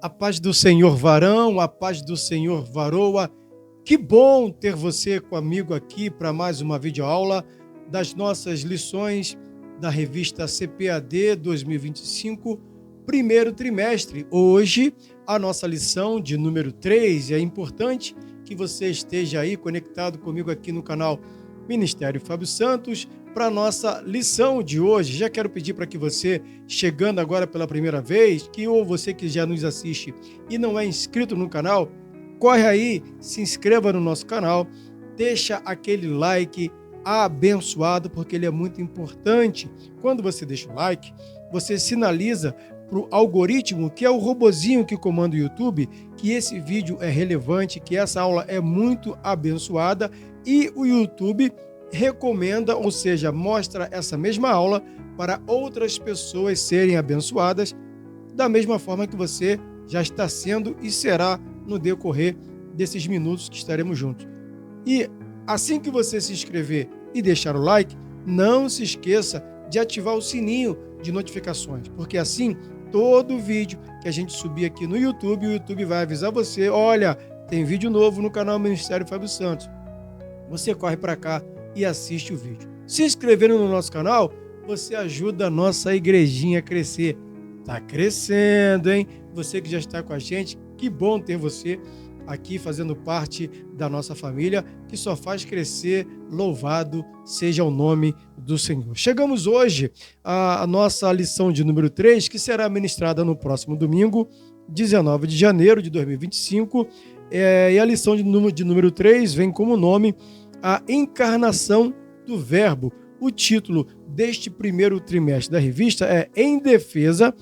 A paz do Senhor, varão, a paz do Senhor, varoa. Que bom ter você comigo aqui para mais uma videoaula das nossas lições da revista CPAD 2025, primeiro trimestre. Hoje, a nossa lição de número 3. É importante que você esteja aí conectado comigo aqui no canal Ministério Fábio Santos para a nossa lição de hoje. Já quero pedir para que você, chegando agora pela primeira vez, ou você que já nos assiste e não é inscrito no canal, corre aí, se inscreva no nosso canal, deixa aquele like abençoado, porque ele é muito importante. Quando você deixa o like, você sinaliza para o algoritmo, que é o robozinho que comanda o YouTube, que esse vídeo é relevante, que essa aula é muito abençoada, e o YouTube recomenda, ou seja, mostra essa mesma aula para outras pessoas serem abençoadas, da mesma forma que você já está sendo e será no decorrer desses minutos que estaremos juntos. E assim que você se inscrever e deixar o like, não se esqueça de ativar o sininho de notificações, porque assim, todo vídeo que a gente subir aqui no YouTube, o YouTube vai avisar você: olha, tem vídeo novo no canal Ministério Fábio Santos. Você corre para cá e assiste o vídeo. Se inscrevendo no nosso canal, você ajuda a nossa igrejinha a crescer. Tá crescendo, hein? Você que já está com a gente, que bom ter você aqui fazendo parte da nossa família, que só faz crescer. Louvado seja o nome do Senhor. Chegamos hoje à nossa lição de número 3, que será ministrada no próximo domingo, 19 de janeiro de 2025. E a lição de número 3 vem como nome A Encarnação do Verbo. O título deste primeiro trimestre da revista é Em Defesa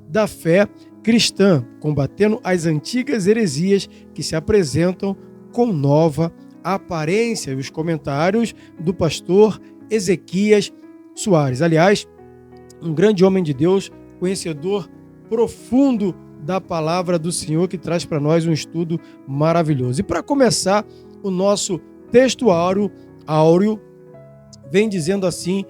da Fé Cristã, combatendo as antigas heresias que se apresentam com nova aparência. E os comentários do pastor Ezequias Soares. Aliás, um grande homem de Deus, conhecedor profundo da palavra do Senhor, que traz para nós um estudo maravilhoso. E para começar, o nosso texto áureo vem dizendo assim,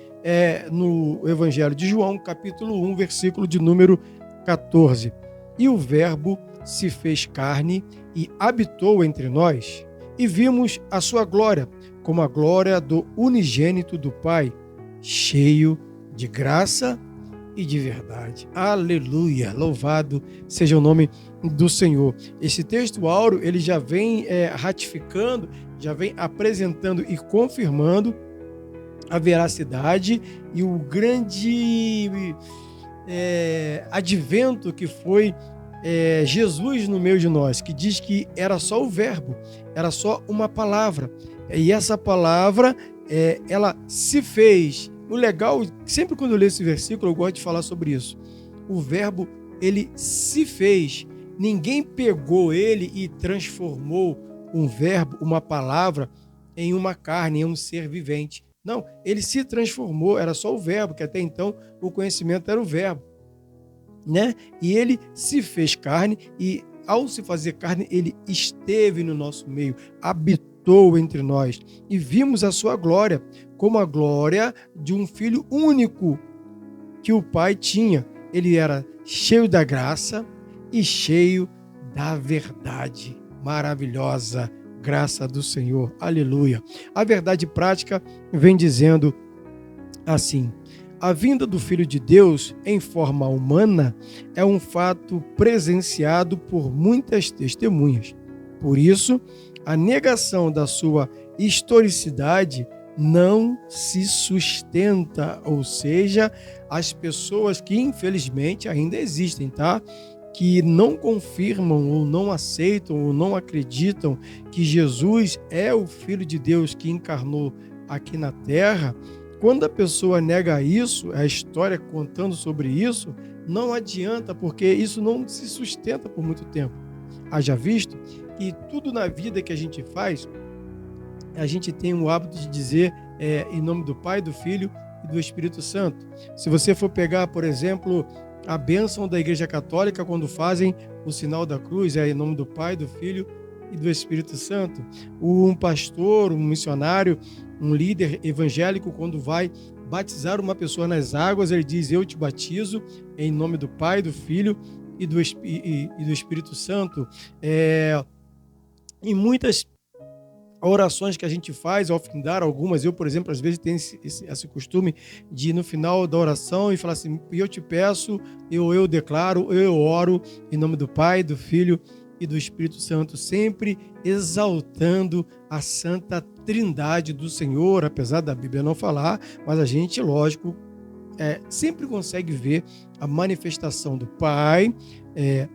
no Evangelho de João, capítulo 1, versículo de número 14. E o Verbo se fez carne e habitou entre nós, e vimos a sua glória, como a glória do unigênito do Pai, cheio de graça e de verdade. Aleluia! Louvado seja o nome do Senhor. Esse texto áureo, ele já vem ratificando, já vem apresentando e confirmando a veracidade e o grande advento que foi Jesus no meio de nós, que diz que era só o verbo, era só uma palavra. E essa palavra, ela se fez. O legal, sempre quando eu leio esse versículo, eu gosto de falar sobre isso. O verbo, ele se fez. Ninguém pegou ele e transformou um verbo, uma palavra, em uma carne, em um ser vivente. Não, ele se transformou, era só o verbo, que até então o conhecimento era o verbo, né? E ele se fez carne e, ao se fazer carne, ele esteve no nosso meio, habitou entre nós e vimos a sua glória, como a glória de um filho único que o Pai tinha. Ele era cheio da graça e cheio da verdade. Maravilhosa graça do Senhor. Aleluia. A verdade prática vem dizendo assim: a vinda do Filho de Deus em forma humana é um fato presenciado por muitas testemunhas. Por isso, a negação da sua historicidade não se sustenta, ou seja, as pessoas que infelizmente ainda existem, tá? Que não confirmam ou não aceitam ou não acreditam que Jesus é o Filho de Deus que encarnou aqui na Terra. Quando a pessoa nega isso, a história contando sobre isso, não adianta, porque isso não se sustenta por muito tempo. Haja visto que tudo na vida que a gente faz, a gente tem o hábito de dizer em nome do Pai, do Filho e do Espírito Santo. Se você for pegar, por exemplo, a bênção da Igreja Católica, quando fazem o sinal da cruz, em nome do Pai, do Filho e do Espírito Santo. Um pastor, um missionário, um líder evangélico, quando vai batizar uma pessoa nas águas, ele diz: eu te batizo em nome do Pai, do Filho e do Espírito Santo. Em muitas orações que a gente faz ao findar, algumas, eu, por exemplo, às vezes tenho esse costume de ir no final da oração e falar assim: e eu te peço, eu declaro, eu oro em nome do Pai, do Filho e do Espírito Santo, sempre exaltando a Santa Trindade do Senhor, apesar da Bíblia não falar, mas a gente, lógico, sempre consegue ver a manifestação do Pai,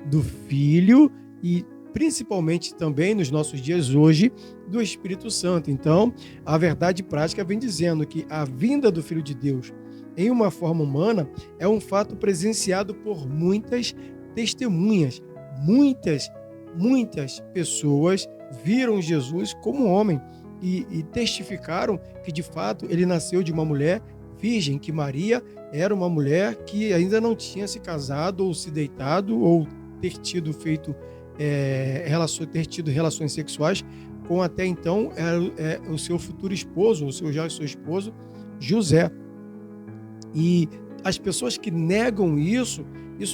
do Filho e principalmente também nos nossos dias hoje, do Espírito Santo. Então, a verdade prática vem dizendo que a vinda do Filho de Deus em uma forma humana é um fato presenciado por muitas testemunhas. Muitas pessoas viram Jesus como homem e testificaram que, de fato, ele nasceu de uma mulher virgem, que Maria era uma mulher que ainda não tinha se casado ou se deitado ou ter tido relações sexuais com até então o seu futuro esposo, o seu esposo, José. E as pessoas que negam isso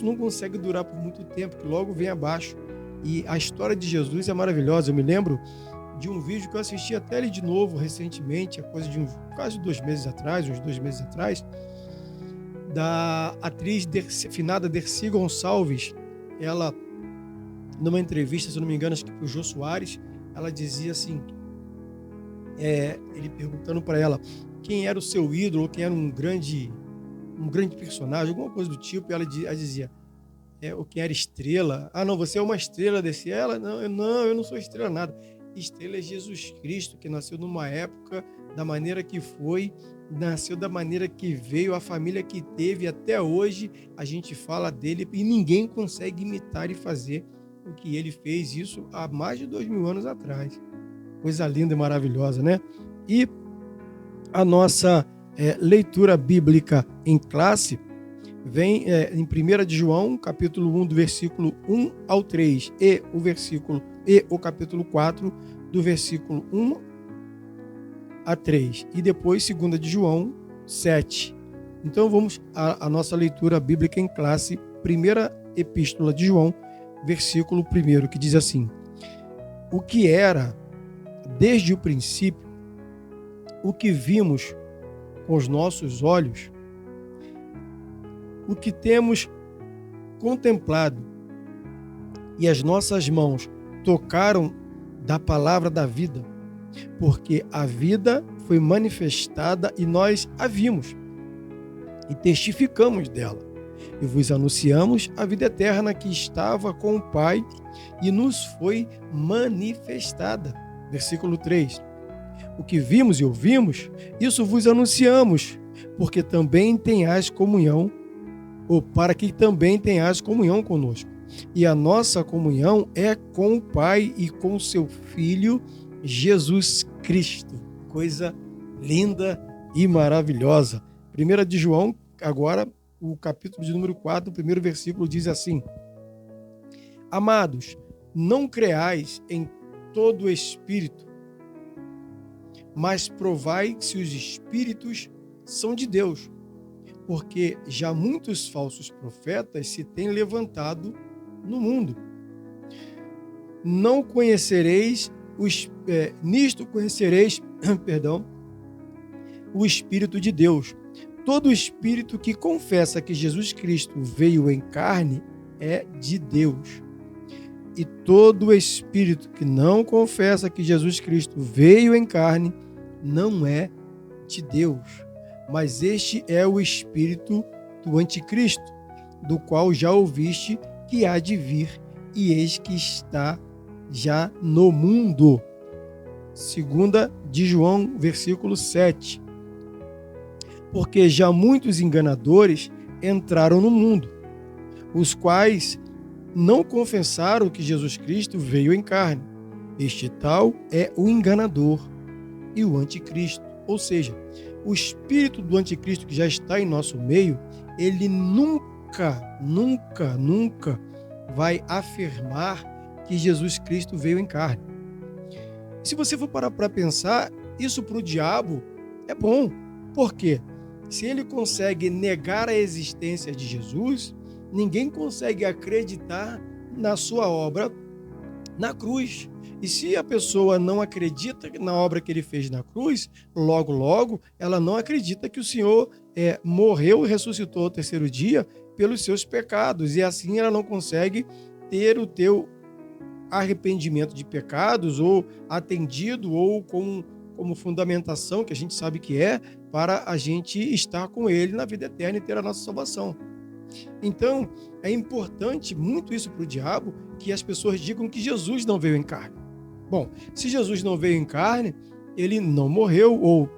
não consegue durar por muito tempo, que logo vem abaixo. E a história de Jesus é maravilhosa. Eu me lembro de um vídeo que eu assisti até ele de novo recentemente, coisa de quase uns 2 meses atrás, da atriz finada Dercy Gonçalves. Ela, numa entrevista, se eu não me engano, acho que para o Jô Soares, ela dizia assim, ele perguntando para ela quem era o seu ídolo, ou quem era um grande personagem, alguma coisa do tipo, e ela dizia, ou quem era estrela. Ah, não, você é uma estrela desse? Ela, não, eu não sou estrela nada. Estrela é Jesus Cristo, que nasceu numa época da maneira que foi, nasceu da maneira que veio, a família que teve, até hoje a gente fala dele e ninguém consegue imitar e fazer o que ele fez, isso há mais de 2000 anos atrás. Coisa linda e maravilhosa, né? E a nossa leitura bíblica em classe vem em 1 de João, capítulo 1, do versículo 1 ao 3, e o capítulo 4, do versículo 1 a 3, e depois 2 de João 7. Então vamos à nossa leitura bíblica em classe, primeira epístola de João, versículo 1, que diz assim: o que era desde o princípio, o que vimos com os nossos olhos, o que temos contemplado e as nossas mãos tocaram da palavra da vida, porque a vida foi manifestada e nós a vimos e testificamos dela. E vos anunciamos a vida eterna que estava com o Pai e nos foi manifestada. Versículo 3. O que vimos e ouvimos, isso vos anunciamos, porque também tenhais comunhão, ou para que também tenhais comunhão conosco. E a nossa comunhão é com o Pai e com seu Filho, Jesus Cristo. Coisa linda e maravilhosa. 1 de João, agora, o capítulo de número 4, o primeiro versículo diz assim: amados, não creais em todo espírito, mas provai se os espíritos são de Deus, porque já muitos falsos profetas se têm levantado no mundo. Não conhecereis, nisto conhecereis, o Espírito de Deus. Todo espírito que confessa que Jesus Cristo veio em carne é de Deus. E todo espírito que não confessa que Jesus Cristo veio em carne não é de Deus. Mas este é o espírito do anticristo, do qual já ouviste que há de vir, e eis que está já no mundo. 2 de João, versículo 7. Porque já muitos enganadores entraram no mundo, os quais não confessaram que Jesus Cristo veio em carne. Este tal é o enganador e o anticristo. Ou seja, o espírito do anticristo que já está em nosso meio, ele nunca vai afirmar que Jesus Cristo veio em carne. Se você for parar para pensar, isso para o diabo é bom. Por quê? Se ele consegue negar a existência de Jesus, ninguém consegue acreditar na sua obra na cruz. E se a pessoa não acredita na obra que ele fez na cruz, logo, logo, ela não acredita que o Senhor morreu e ressuscitou ao terceiro dia pelos seus pecados. E assim ela não consegue ter o teu arrependimento de pecados ou atendido ou como fundamentação, que a gente sabe que para a gente estar com ele na vida eterna e ter a nossa salvação. Então, é importante muito isso para o diabo, que as pessoas digam que Jesus não veio em carne. Bom, se Jesus não veio em carne, ele não morreu, ou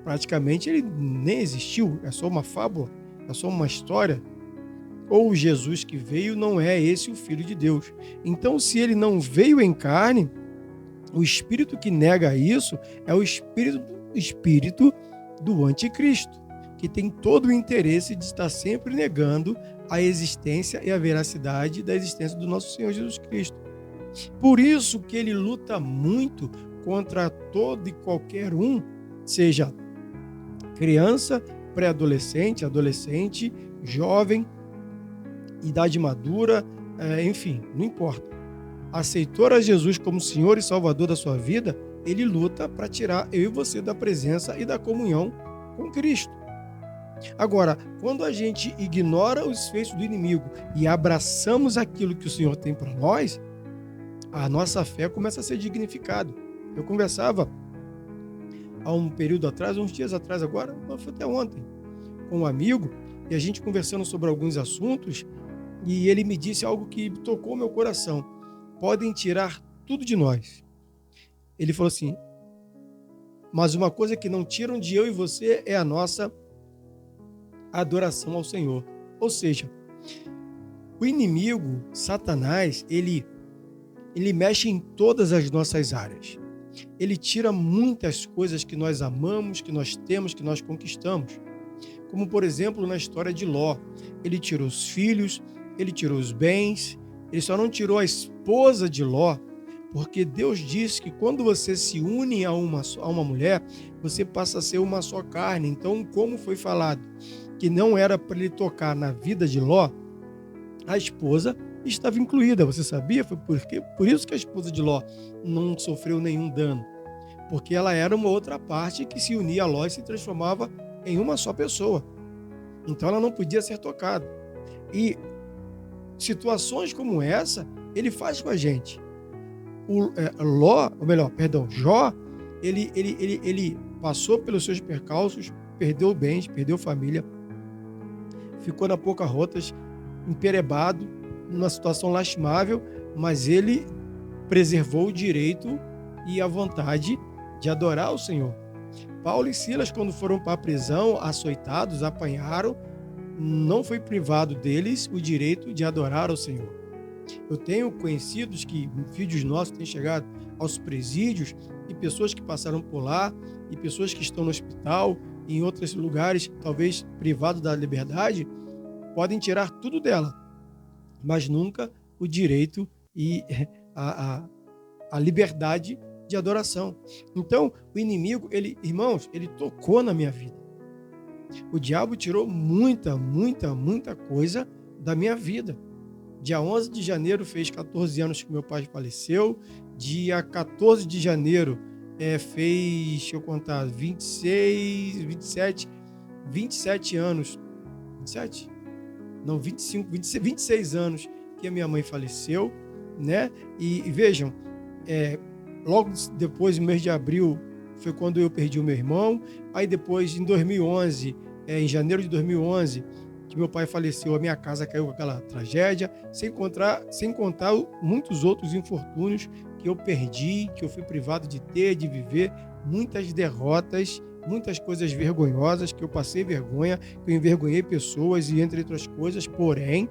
praticamente ele nem existiu, é só uma fábula, é só uma história. Ou o Jesus que veio não é esse o Filho de Deus. Então, se ele não veio em carne, o espírito que nega isso é o espírito do anticristo, que tem todo o interesse de estar sempre negando a existência e a veracidade da existência do nosso Senhor Jesus Cristo. Por isso que ele luta muito contra todo e qualquer um, seja criança, pré-adolescente, adolescente, jovem, idade madura, enfim, não importa. Aceitou a Jesus como Senhor e Salvador da sua vida, ele luta para tirar eu e você da presença e da comunhão com Cristo. Agora, quando a gente ignora os feitos do inimigo e abraçamos aquilo que o Senhor tem para nós, a nossa fé começa a ser dignificada. Eu conversava há um período atrás, uns dias atrás agora, foi até ontem, com um amigo, e a gente conversando sobre alguns assuntos, e ele me disse algo que tocou meu coração. Podem tirar tudo de nós. Ele falou assim, mas uma coisa que não tiram de eu e você é a nossa adoração ao Senhor. Ou seja, o inimigo, Satanás, ele mexe em todas as nossas áreas. Ele tira muitas coisas que nós amamos, que nós temos, que nós conquistamos. Como, por exemplo, na história de Ló. Ele tirou os filhos, ele tirou os bens, ele só não tirou a esposa de Ló, porque Deus diz que quando você se une a uma mulher, você passa a ser uma só carne. Então, como foi falado que não era para ele tocar na vida de Ló, a esposa estava incluída, você sabia? Foi por isso que a esposa de Ló não sofreu nenhum dano, porque ela era uma outra parte que se unia a Ló e se transformava em uma só pessoa. Então ela não podia ser tocada. E situações como essa, ele faz com a gente. Jó, ele passou pelos seus percalços, perdeu bens, perdeu família, ficou na Pocahontas, emperebado, numa situação lastimável, mas ele preservou o direito e a vontade de adorar o Senhor. Paulo e Silas, quando foram para a prisão, açoitados, apanharam, não foi privado deles o direito de adorar ao Senhor. Eu tenho conhecidos que filhos nossos têm chegado aos presídios e pessoas que passaram por lá e pessoas que estão no hospital e em outros lugares, talvez privados da liberdade, podem tirar tudo dela, mas nunca o direito e a liberdade de adoração. Então, o inimigo, irmãos, ele tocou na minha vida. O diabo tirou muita coisa da minha vida. Dia 11 de janeiro fez 14 anos que meu pai faleceu. Dia 14 de janeiro fez, deixa eu contar, 27 anos. 27? Não, 26 anos que a minha mãe faleceu, né? E vejam, logo depois, no mês de abril, foi quando eu perdi o meu irmão. Aí depois, em 2011, em janeiro de 2011, que meu pai faleceu, a minha casa caiu com aquela tragédia, sem contar muitos outros infortúnios que eu perdi, que eu fui privado de ter, de viver, muitas derrotas, muitas coisas vergonhosas, que eu passei vergonha, que eu envergonhei pessoas e entre outras coisas. Porém,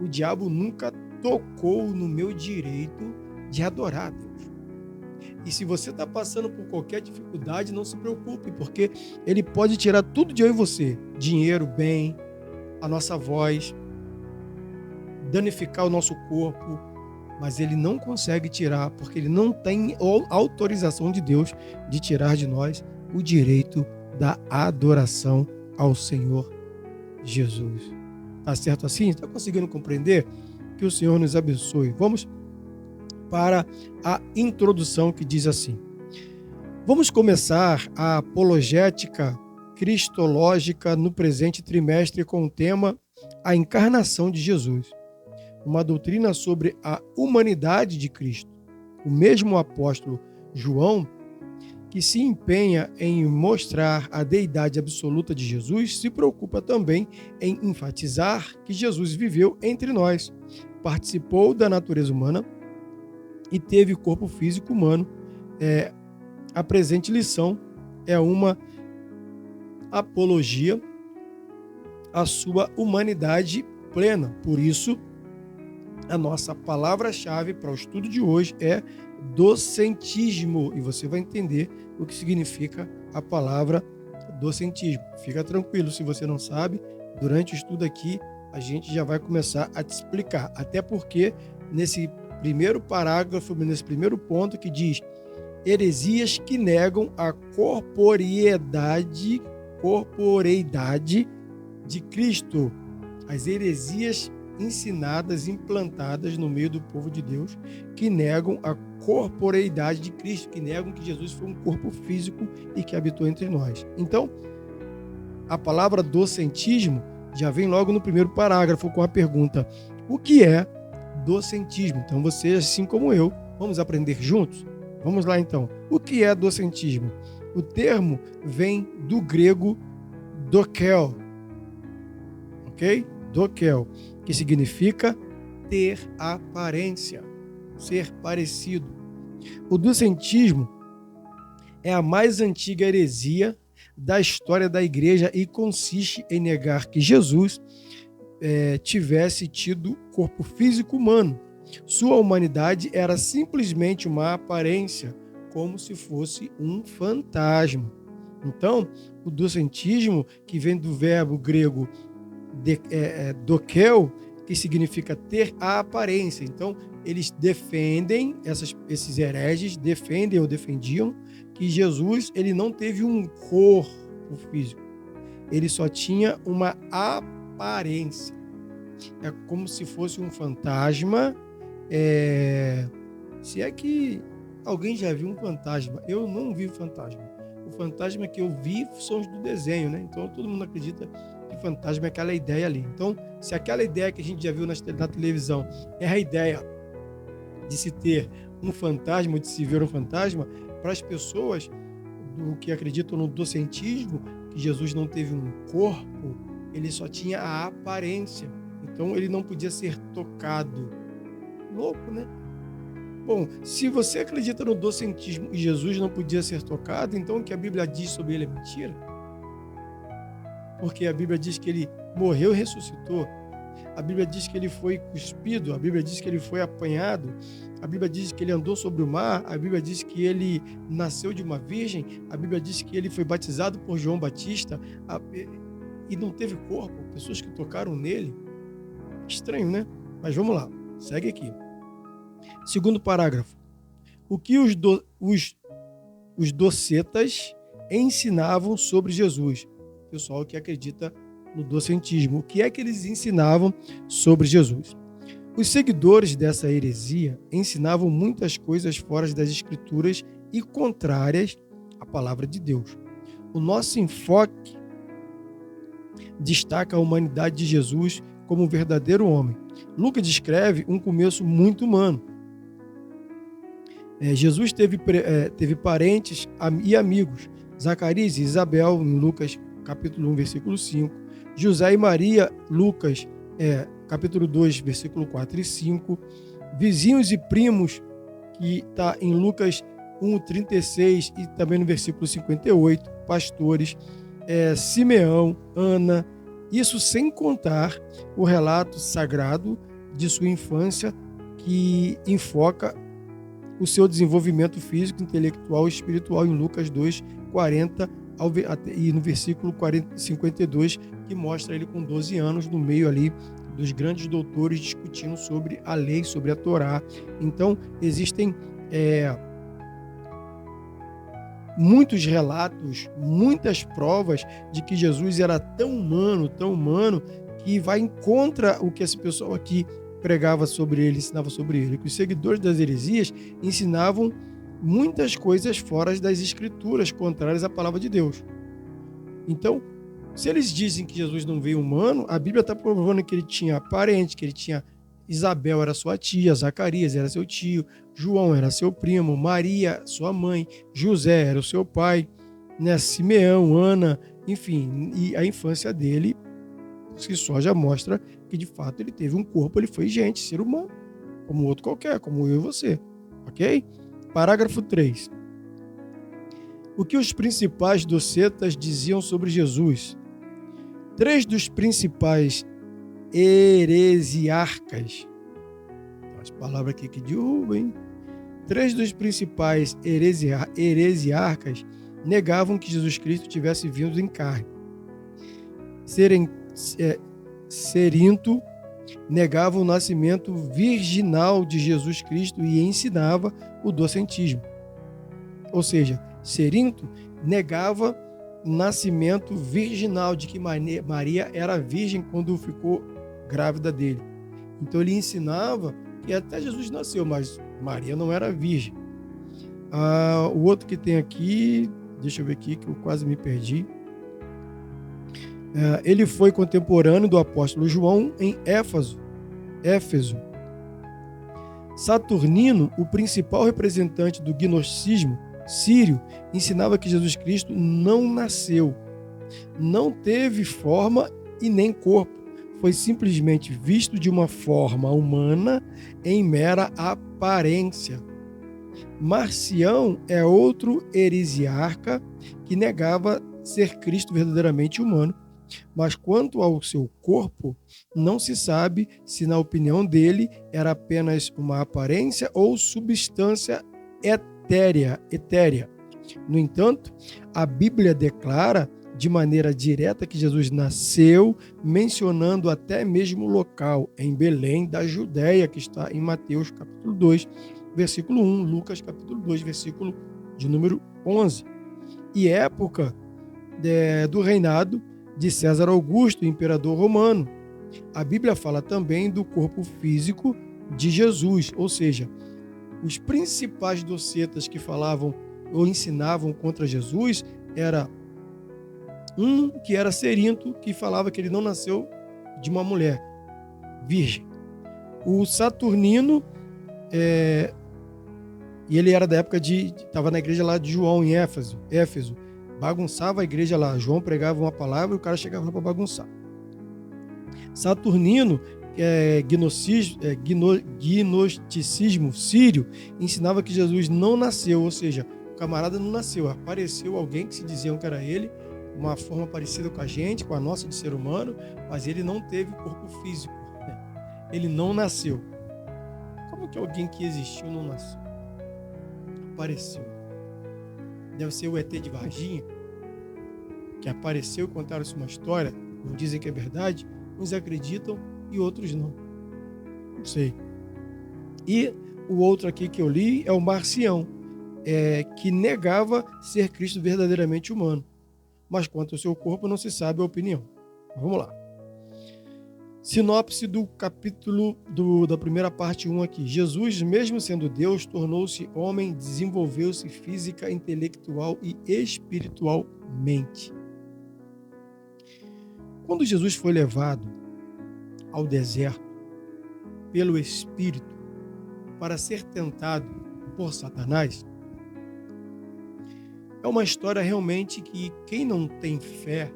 o diabo nunca tocou no meu direito de adorar a Deus. E se você está passando por qualquer dificuldade, não se preocupe, porque ele pode tirar tudo de eu e você. Dinheiro, bem, a nossa voz, danificar o nosso corpo, mas ele não consegue tirar, porque ele não tem autorização de Deus de tirar de nós o direito da adoração ao Senhor Jesus. Tá certo assim? Está conseguindo compreender? Que o Senhor nos abençoe. Vamos para a introdução que diz assim. Vamos começar a apologética cristológica no presente trimestre com o tema A Encarnação de Jesus, uma doutrina sobre a humanidade de Cristo. O mesmo apóstolo João, que se empenha em mostrar a deidade absoluta de Jesus, se preocupa também em enfatizar que Jesus viveu entre nós, participou da natureza humana e teve corpo físico humano. A presente lição é uma apologia à sua humanidade plena. Por isso, a nossa palavra-chave para o estudo de hoje é docentismo. E você vai entender o que significa a palavra docentismo. Fica tranquilo, se você não sabe, durante o estudo aqui, a gente já vai começar a te explicar. Até porque, nesse primeiro parágrafo, nesse primeiro ponto que diz heresias que negam a corporeidade de Cristo. As heresias ensinadas, implantadas no meio do povo de Deus, que negam a corporeidade de Cristo, que negam que Jesus foi um corpo físico e que habitou entre nós. Então, a palavra docentismo já vem logo no primeiro parágrafo com a pergunta: o que é docentismo? Então, você, assim como eu, vamos aprender juntos? Vamos lá, então. O que é docentismo? O termo vem do grego dokel, ok? Dokel, que significa ter aparência, ser parecido. O docentismo é a mais antiga heresia da história da igreja e consiste em negar que Jesus tivesse tido corpo físico humano. Sua humanidade era simplesmente uma aparência, como se fosse um fantasma. Então, o docentismo, que vem do verbo grego dokel, que significa ter a aparência. Então, eles defendem, esses hereges defendem ou defendiam que Jesus ele não teve um corpo físico. Ele só tinha uma aparência. É como se fosse um fantasma. Se é que alguém já viu um fantasma, eu não vi fantasma. O fantasma que eu vi são os do desenho, né? Então todo mundo acredita que fantasma é aquela ideia ali. Então, se aquela ideia que a gente já viu na televisão é a ideia de se ter um fantasma, de se ver um fantasma, para as pessoas que acreditam no docentismo, que Jesus não teve um corpo, ele só tinha a aparência. Então ele não podia ser tocado. Louco, né? Bom, se você acredita no docentismo e Jesus não podia ser tocado, então o que a Bíblia diz sobre ele é mentira? Porque a Bíblia diz que ele morreu e ressuscitou. A Bíblia diz que ele foi cuspido, a Bíblia diz que ele foi apanhado, a Bíblia diz que ele andou sobre o mar, a Bíblia diz que ele nasceu de uma virgem, a Bíblia diz que ele foi batizado por João Batista e não teve corpo, pessoas que tocaram nele. Estranho, né? Mas vamos lá, segue aqui. Segundo parágrafo. O que os docetas ensinavam sobre Jesus? Pessoal que acredita no docentismo. O que é que eles ensinavam sobre Jesus? Os seguidores dessa heresia ensinavam muitas coisas fora das Escrituras e contrárias à palavra de Deus. O nosso enfoque destaca a humanidade de Jesus como um verdadeiro homem. Lucas descreve um começo muito humano. Jesus teve parentes e amigos, Zacarias e Isabel, em Lucas capítulo 1, versículo 5, José e Maria, Lucas capítulo 2, versículo 4 e 5, vizinhos e primos, que está em Lucas 1, 36 e também no versículo 58, pastores, Simeão, Ana, isso sem contar o relato sagrado de sua infância, que enfoca o seu desenvolvimento físico, intelectual e espiritual em Lucas 2, 40 e no versículo 52, que mostra ele com 12 anos no meio ali dos grandes doutores discutindo sobre a lei, sobre a Torá. Então, existem muitos relatos, muitas provas de que Jesus era tão humano, que vai em contra o que esse pessoal aqui pregava sobre ele, ensinava sobre ele, que os seguidores das heresias ensinavam muitas coisas fora das escrituras, contrárias à palavra de Deus. Então, se eles dizem que Jesus não veio humano, a Bíblia está provando que ele tinha parente, que ele tinha Isabel era sua tia, Zacarias era seu tio, João era seu primo, Maria, sua mãe, José era o seu pai, né? Simeão, Ana, enfim, e a infância dele, que só já mostra que de fato ele teve um corpo, ele foi gente, ser humano, como outro qualquer, como eu e você, ok? Parágrafo 3. O que os principais docetas diziam sobre Jesus? 3 dos principais heresiarcas, as palavras aqui que derrubam, hein? 3 dos principais heresiarcas negavam que Jesus Cristo tivesse vindo em carne. Cerinto negava o nascimento virginal de Jesus Cristo e ensinava o docentismo. Ou seja, Cerinto negava o nascimento virginal, de que Maria era virgem quando ficou grávida dele. Então ele ensinava que até Jesus nasceu, mas Maria não era virgem. O outro que tem aqui, deixa eu ver aqui que eu quase me perdi. Ele foi contemporâneo do apóstolo João em Éfeso. Saturnino, o principal representante do gnosticismo sírio, ensinava que Jesus Cristo não nasceu, não teve forma e nem corpo, foi simplesmente visto de uma forma humana em mera aparência. Marcião é outro heresiarca que negava ser Cristo verdadeiramente humano, mas quanto ao seu corpo, não se sabe se, na opinião dele, era apenas uma aparência ou substância etérea. No entanto, a Bíblia declara de maneira direta que Jesus nasceu, mencionando até mesmo o local, em Belém da Judéia, que está em Mateus capítulo 2, versículo 1, Lucas capítulo 2, versículo de número 11. E época do reinado de César Augusto, imperador romano. A Bíblia fala também do corpo físico de Jesus, ou seja, os principais docetas que falavam ou ensinavam contra Jesus era um que era Cerinto, que falava que ele não nasceu de uma mulher virgem. O Saturnino, e ele era da época estava na igreja lá de João, em Éfeso, bagunçava a igreja lá. João pregava uma palavra e o cara chegava lá para bagunçar. Saturnino, gnosticismo sírio, ensinava que Jesus não nasceu, ou seja, o camarada não nasceu, apareceu alguém que se diziam que era ele, uma forma parecida com a gente, com a nossa de ser humano, mas ele não teve corpo físico, ele não nasceu. Como que alguém que existiu não nasceu? Apareceu. Deve ser o ET de Varginha, que apareceu e contaram-se uma história, não dizem que é verdade, uns acreditam e outros não. Não sei. E o outro aqui que eu li é o Marcião, que negava ser Cristo verdadeiramente humano. Mas quanto ao seu corpo não se sabe a opinião. Vamos lá. Sinopse do capítulo da primeira parte 1 aqui. Jesus, mesmo sendo Deus, tornou-se homem, desenvolveu-se física, intelectual e espiritualmente. Quando Jesus foi levado ao deserto pelo Espírito para ser tentado por Satanás, é uma história realmente que quem não tem fé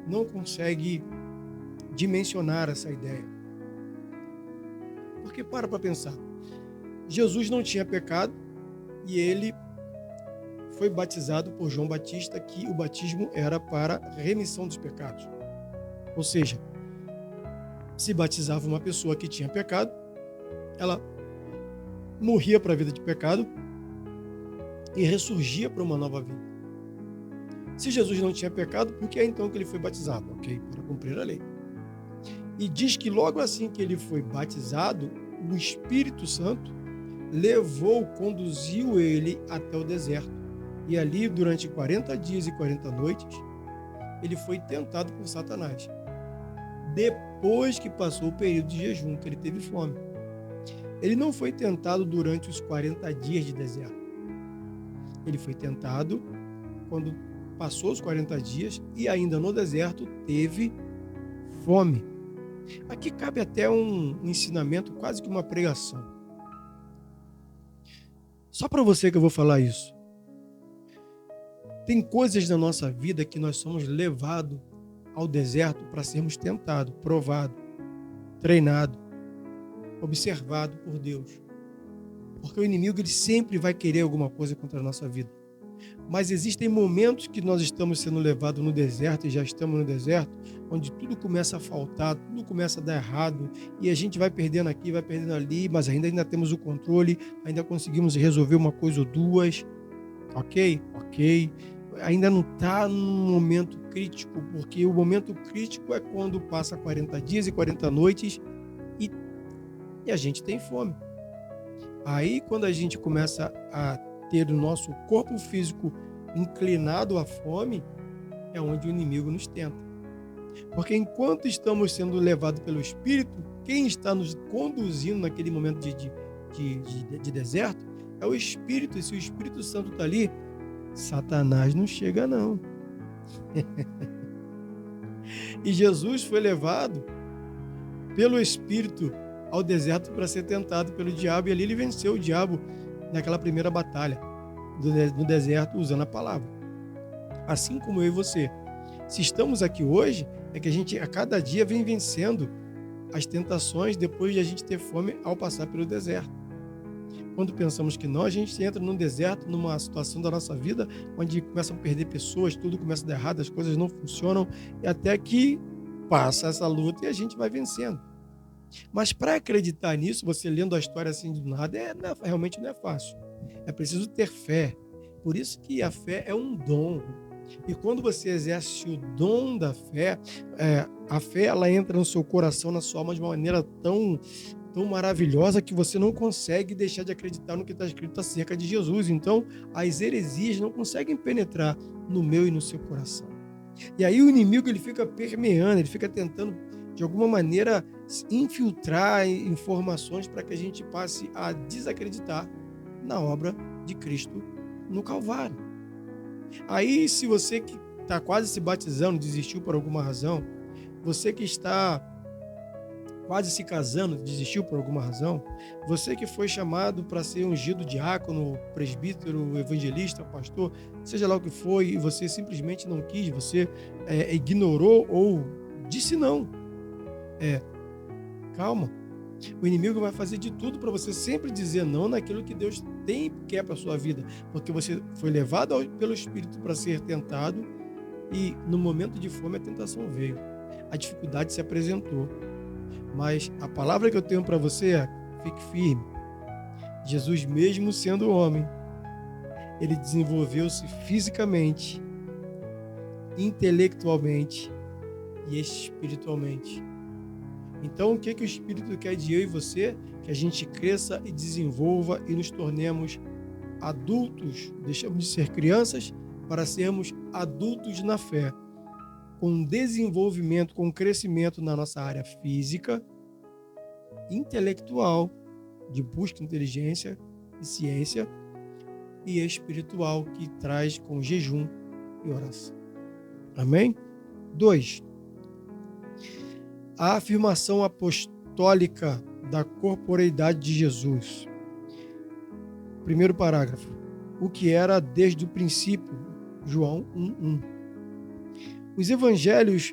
não consegue dimensionar essa ideia. Porque para pensar, Jesus não tinha pecado e ele foi batizado por João Batista, que o batismo era para remissão dos pecados. Ou seja, se batizava uma pessoa que tinha pecado, ela morria para a vida de pecado e ressurgia para uma nova vida. Se Jesus não tinha pecado, por que é então que ele foi batizado? Ok, para cumprir a lei. E diz que logo assim que ele foi batizado, o Espírito Santo conduziu ele até o deserto. E ali, durante 40 dias e 40 noites, ele foi tentado por Satanás. depois que passou o período de jejum, que ele teve fome. Ele não foi tentado durante os 40 dias de deserto. Ele foi tentado quando passou os 40 dias e ainda no deserto teve fome. Aqui cabe até um ensinamento, quase que uma pregação. Só para você que eu vou falar isso. Tem coisas na nossa vida que nós somos levados ao deserto para sermos tentados, provados, treinados, observados por Deus. Porque o inimigo ele sempre vai querer alguma coisa contra a nossa vida. Mas existem momentos que nós estamos sendo levados no deserto e já estamos no deserto, onde tudo começa a faltar, tudo começa a dar errado e a gente vai perdendo aqui, vai perdendo ali, mas ainda temos o controle, ainda conseguimos resolver uma coisa ou duas, ok? Ainda não está num momento crítico, porque o momento crítico é quando passa 40 dias e 40 noites e a gente tem fome. Aí quando a gente começa a ter o nosso corpo físico inclinado à fome, é onde o inimigo nos tenta. Porque enquanto estamos sendo levados pelo Espírito, quem está nos conduzindo naquele momento de deserto é o Espírito. E se o Espírito Santo está ali, Satanás não chega não. E Jesus foi levado pelo Espírito ao deserto para ser tentado pelo diabo, e ali ele venceu o diabo naquela primeira batalha no deserto usando a palavra. Assim como eu e você. Se estamos aqui hoje, é que a gente a cada dia vem vencendo as tentações depois de a gente ter fome ao passar pelo deserto. Quando pensamos que não, a gente entra num deserto, numa situação da nossa vida, onde começam a perder pessoas, tudo começa a dar errado, as coisas não funcionam, e até que passa essa luta e a gente vai vencendo. Mas para acreditar nisso, você lendo a história assim do nada, realmente não é fácil. É preciso ter fé. Por isso que a fé é um dom. E quando você exerce o dom da fé, a fé ela entra no seu coração, na sua alma de uma maneira tão maravilhosa que você não consegue deixar de acreditar no que está escrito acerca de Jesus. Então, as heresias não conseguem penetrar no meu e no seu coração. E aí o inimigo ele fica permeando, ele fica tentando, de alguma maneira, infiltrar informações para que a gente passe a desacreditar na obra de Cristo no Calvário. Aí, se você que está quase se batizando, desistiu por alguma razão, você que está quase se casando, desistiu por alguma razão, você que foi chamado para ser ungido diácono, presbítero, evangelista, pastor, seja lá o que foi, e você simplesmente não quis, você ignorou ou disse não. Calma. O inimigo vai fazer de tudo para você sempre dizer não naquilo que Deus quer para a sua vida, porque você foi levado pelo Espírito para ser tentado e no momento de fome a tentação veio, a dificuldade se apresentou. Mas a palavra que eu tenho para você é: fique firme. Jesus, mesmo sendo homem, ele desenvolveu-se fisicamente, intelectualmente e espiritualmente. Então, o que o Espírito quer de eu e você? Que a gente cresça e desenvolva e nos tornemos adultos. Deixamos de ser crianças para sermos adultos na fé, com desenvolvimento, com crescimento na nossa área física, intelectual, de busca de inteligência e ciência, e espiritual, que traz com jejum e oração. Amém? 2. A afirmação apostólica da corporeidade de Jesus. Primeiro parágrafo. O que era desde o princípio, João 1:1. Os evangelhos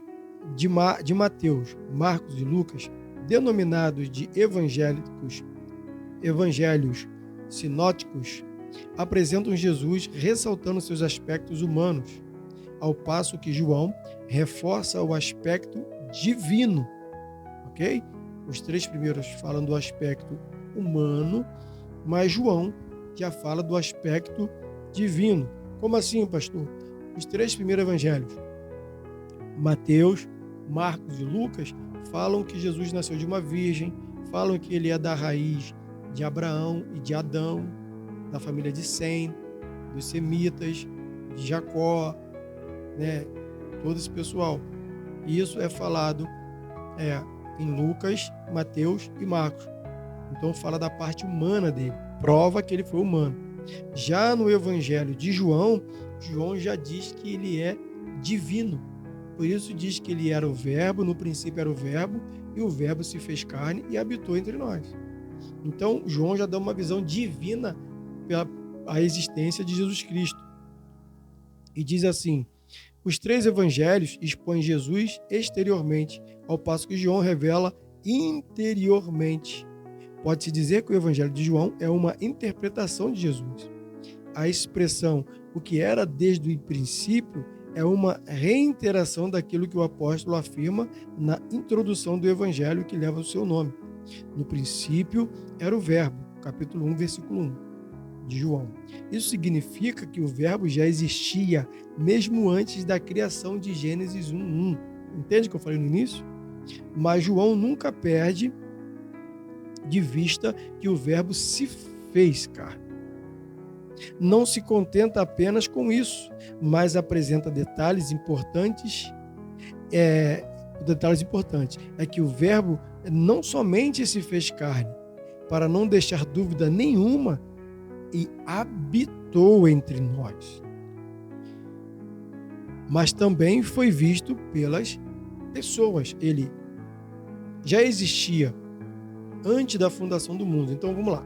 de Mateus, Marcos e Lucas, denominados de evangelhos sinóticos, apresentam Jesus ressaltando seus aspectos humanos, ao passo que João reforça o aspecto divino, ok? Os 3 primeiros falam do aspecto humano, mas João já fala do aspecto divino. Como assim, pastor? Os 3 primeiros evangelhos, Mateus, Marcos e Lucas, falam que Jesus nasceu de uma virgem, falam que ele é da raiz de Abraão e de Adão, da família de Sem, dos semitas, de Jacó, né? Todo esse pessoal. E isso é falado em Lucas, Mateus e Marcos. Então fala da parte humana dele, prova que ele foi humano. Já no Evangelho de João, João já diz que ele é divino. Por isso diz que ele era o verbo, no princípio era o verbo, e o verbo se fez carne e habitou entre nós. Então João já dá uma visão divina à existência de Jesus Cristo. E diz assim: os 3 evangelhos expõem Jesus exteriormente, ao passo que João revela interiormente. Pode-se dizer que o evangelho de João é uma interpretação de Jesus. A expressão "o que era desde o princípio" é uma reiteração daquilo que o apóstolo afirma na introdução do evangelho que leva o seu nome. No princípio era o verbo, capítulo 1, versículo 1 de João. Isso significa que o verbo já existia mesmo antes da criação de Gênesis 1:1. Entende o que eu falei no início? Mas João nunca perde de vista que o verbo se fez carne. Não se contenta apenas com isso, mas apresenta detalhes importantes. Detalhes importantes é que o verbo não somente se fez carne, para não deixar dúvida nenhuma, e habitou entre nós, mas também foi visto pelas pessoas. Ele já existia antes da fundação do mundo. Então vamos lá.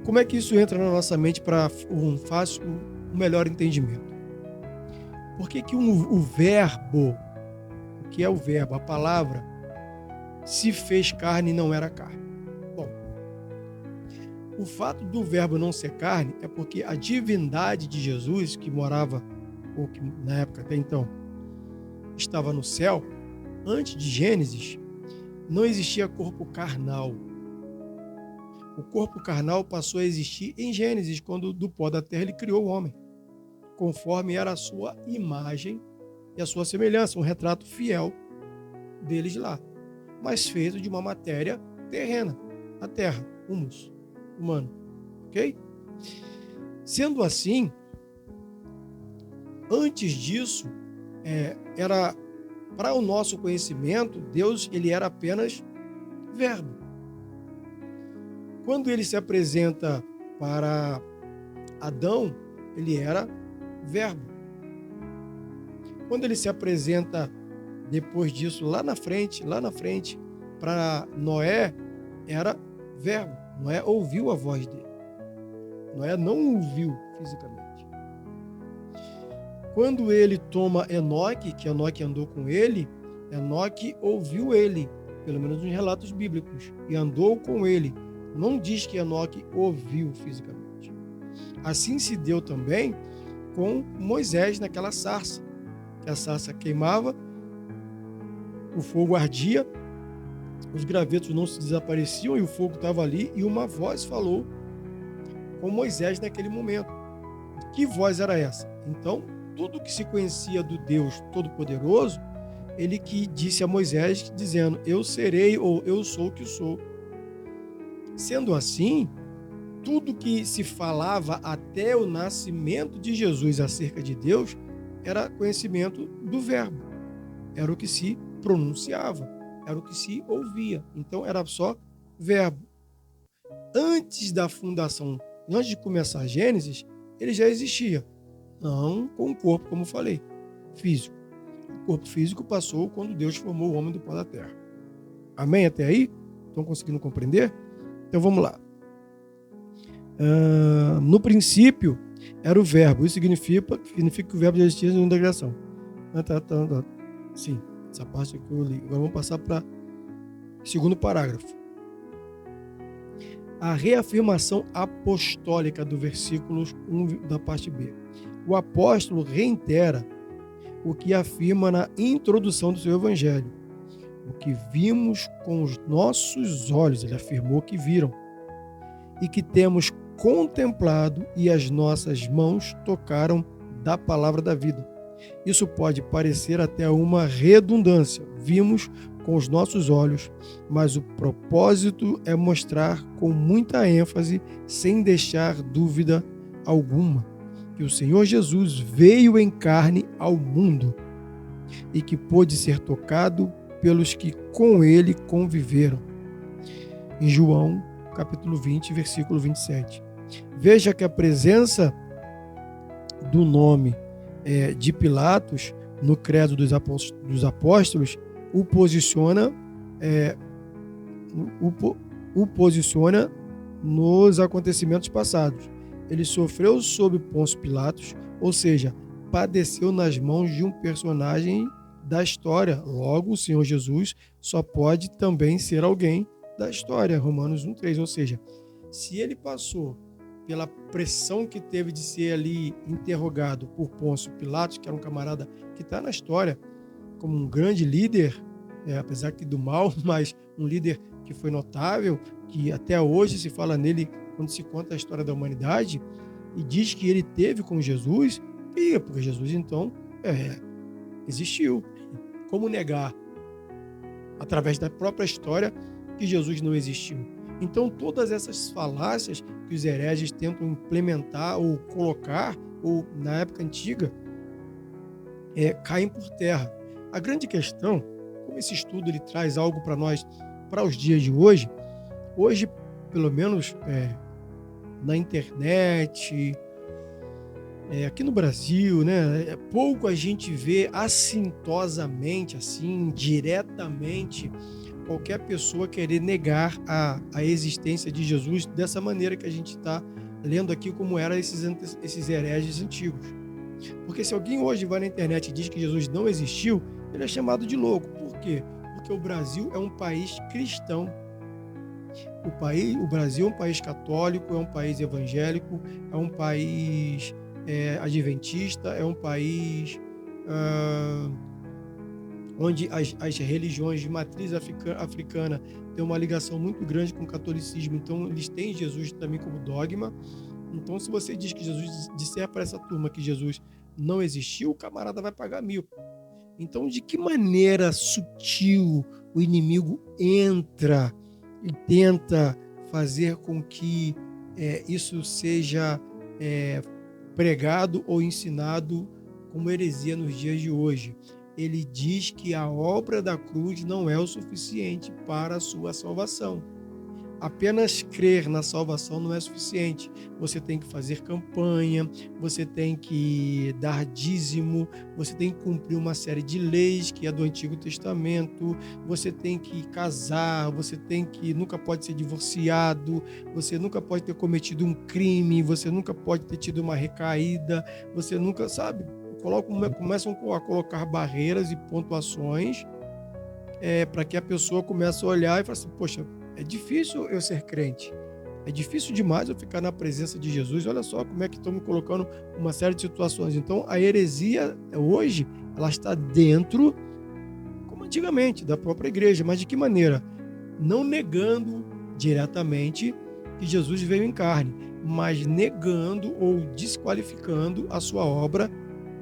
Como é que isso entra na nossa mente para um melhor entendimento? Por que o verbo, o que é o verbo, a palavra, se fez carne e não era carne? Bom, o fato do verbo não ser carne é porque a divindade de Jesus, que morava, ou que na época até então estava no céu, antes de Gênesis, não existia corpo carnal. O corpo carnal passou a existir em Gênesis, quando do pó da terra ele criou o homem, conforme era a sua imagem e a sua semelhança, um retrato fiel deles lá, mas feito de uma matéria terrena, a terra, humus, humano, ok? Sendo assim, antes disso, era para o nosso conhecimento, Deus ele era apenas verbo. Quando ele se apresenta para Adão, ele era verbo. Quando ele se apresenta depois disso, lá na frente, para Noé, era verbo. Noé ouviu a voz dele. Noé não ouviu fisicamente. Quando ele toma Enoque, que Enoque andou com ele, Enoque ouviu ele, pelo menos nos relatos bíblicos, e andou com ele. Não diz que Enoque ouviu fisicamente. Assim se deu também com Moisés naquela sarça. Que a sarça queimava, o fogo ardia, os gravetos não se desapareciam e o fogo estava ali, e uma voz falou com Moisés naquele momento. Que voz era essa? Então, tudo que se conhecia do Deus Todo-Poderoso, ele que disse a Moisés, dizendo: eu serei, ou eu sou o que sou. Sendo assim, tudo que se falava até o nascimento de Jesus acerca de Deus era conhecimento do verbo, era o que se pronunciava, era o que se ouvia. Então era só verbo. Antes da fundação, antes de começar a Gênesis, ele já existia. Não com o corpo, como falei, físico. O corpo físico passou quando Deus formou o homem do pó da terra. Amém? Até aí? Estão conseguindo compreender? Então vamos lá. No princípio era o verbo. Isso significa que o verbo já existia na integração. Sim, essa parte que eu li. Agora vamos passar para o segundo parágrafo. A reafirmação apostólica do versículo 1 da parte B. O apóstolo reitera o que afirma na introdução do seu evangelho. O que vimos com os nossos olhos, ele afirmou que viram, e que temos contemplado e as nossas mãos tocaram da palavra da vida. Isso pode parecer até uma redundância. Vimos com os nossos olhos, mas o propósito é mostrar com muita ênfase, sem deixar dúvida alguma, que o Senhor Jesus veio em carne ao mundo e que pôde ser tocado pelos que com ele conviveram. Em João, capítulo 20, versículo 27. Veja que a presença do nome de Pilatos no credo dos apóstolos o posiciona nos acontecimentos passados. Ele sofreu sob Pôncio Pilatos, ou seja, padeceu nas mãos de um personagem da história. Logo, o Senhor Jesus só pode também ser alguém da história. Romanos 1,3. Ou seja, se ele passou pela pressão que teve de ser ali interrogado por Pôncio Pilatos, que era um camarada que está na história como um grande líder, apesar que do mal, mas um líder que foi notável, que até hoje se fala nele quando se conta a história da humanidade, e diz que ele teve com Jesus, porque Jesus então existiu. Como negar, através da própria história, que Jesus não existiu? Então todas essas falácias que os hereges tentam implementar ou colocar, ou na época antiga, caem por terra. A grande questão, como esse estudo ele traz algo para nós, para os dias de hoje, pelo menos na internet, aqui no Brasil, né, pouco a gente vê assintosamente, assim, diretamente, qualquer pessoa querer negar a existência de Jesus dessa maneira que a gente está lendo aqui, como eram esses hereges antigos. Porque se alguém hoje vai na internet e diz que Jesus não existiu, ele é chamado de louco. Por quê? Porque o Brasil é um país cristão. O Brasil é um país católico, é um país evangélico, é um país adventista, é um país onde as religiões de matriz africana têm uma ligação muito grande com o catolicismo, então eles têm Jesus também como dogma. Então, se você diz que Jesus, disser para essa turma que Jesus não existiu, o camarada vai pagar 1000. Então, de que maneira sutil o inimigo entra e tenta fazer com que isso seja pregado ou ensinado como heresia nos dias de hoje? Ele diz que a obra da cruz não é o suficiente para a sua salvação. Apenas crer na salvação não é suficiente. Você tem que fazer campanha, você tem que dar dízimo, você tem que cumprir uma série de leis que é do Antigo Testamento, você tem que casar, nunca pode ser divorciado, você nunca pode ter cometido um crime, você nunca pode ter tido uma recaída, você nunca, começam a colocar barreiras e pontuações para que a pessoa comece a olhar e falar assim, poxa, é difícil eu ser crente, é difícil demais eu ficar na presença de Jesus, olha só como é que estão me colocando uma série de situações. Então a heresia hoje, ela está dentro, como antigamente, da própria igreja, mas de que maneira? Não negando diretamente que Jesus veio em carne, mas negando ou desqualificando a sua obra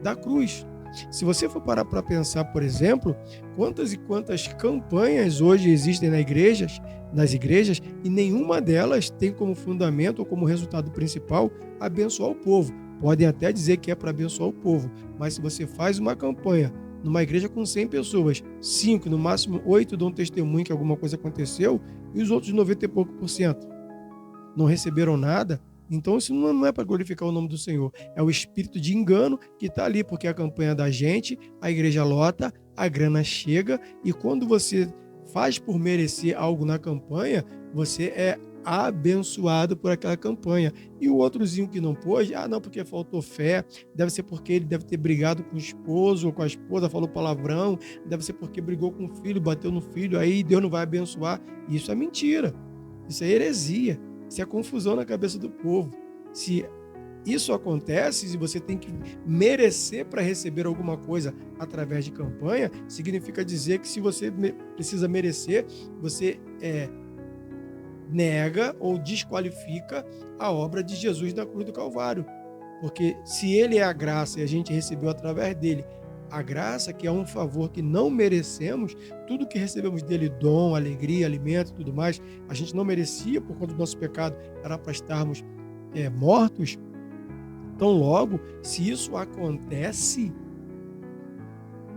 da cruz. Se você for parar para pensar, por exemplo, quantas e quantas campanhas hoje existem nas igrejas, e nenhuma delas tem como fundamento ou como resultado principal abençoar o povo. Podem até dizer que é para abençoar o povo, mas se você faz uma campanha numa igreja com 100 pessoas, 5, no máximo 8 dão testemunho que alguma coisa aconteceu, e os outros 90 e pouco por cento não receberam nada, então isso não é para glorificar o nome do Senhor, é o espírito de engano que está ali, porque a campanha é da gente, a igreja lota, a grana chega, e quando você faz por merecer algo na campanha, você é abençoado por aquela campanha. E o outrozinho que não pôde, não, porque faltou fé, deve ser porque ele deve ter brigado com o esposo ou com a esposa, falou palavrão, deve ser porque brigou com o filho, bateu no filho, aí Deus não vai abençoar. Isso é mentira, isso é heresia, isso é confusão na cabeça do povo. Se isso acontece, se você tem que merecer para receber alguma coisa através de campanha, significa dizer que se você precisa merecer, você nega ou desqualifica a obra de Jesus na cruz do Calvário. Porque se ele é a graça e a gente recebeu através dele a graça, que é um favor que não merecemos, tudo que recebemos dele, dom, alegria, alimento, tudo mais, a gente não merecia por conta do nosso pecado, era para estarmos mortos. Então, logo, se isso acontece,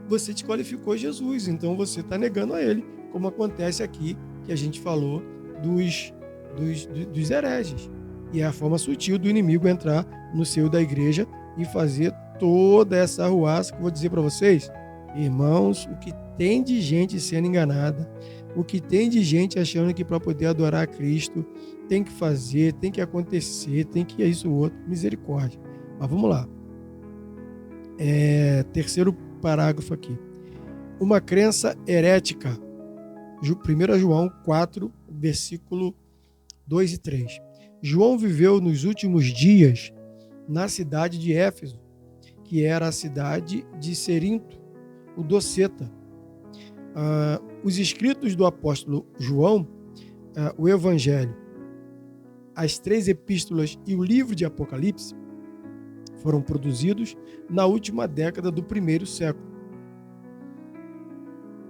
você desqualificou Jesus, então você está negando a ele, como acontece aqui, que a gente falou dos hereges. E é a forma sutil do inimigo entrar no seio da igreja e fazer toda essa arruaça que eu vou dizer para vocês. Irmãos, o que tem de gente sendo enganada, o que tem de gente achando que para poder adorar a Cristo tem que fazer, tem que acontecer, tem que isso ou outro, misericórdia. Mas vamos lá. Terceiro parágrafo aqui. Uma crença herética. 1 João 4, versículo 2 e 3. João viveu nos últimos dias na cidade de Éfeso, que era a cidade de Cerinto, o doceta. Os escritos do apóstolo João, o Evangelho, as 3 epístolas e o livro de Apocalipse foram produzidos na última década do primeiro século.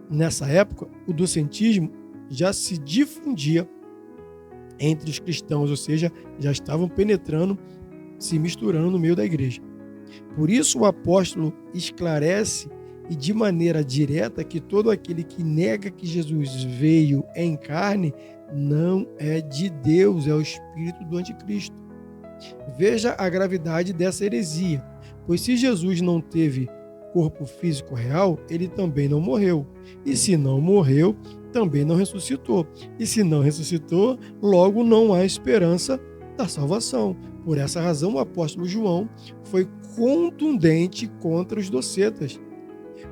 Nessa época, o docetismo já se difundia entre os cristãos, ou seja, já estavam penetrando, se misturando no meio da igreja. Por isso o apóstolo esclarece e de maneira direta que todo aquele que nega que Jesus veio em carne não é de Deus, é o espírito do anticristo. Veja a gravidade dessa heresia, pois se Jesus não teve corpo físico real, ele também não morreu. E se não morreu, também não ressuscitou. E se não ressuscitou, logo não há esperança da salvação. Por essa razão, o apóstolo João foi contundente contra os docetas.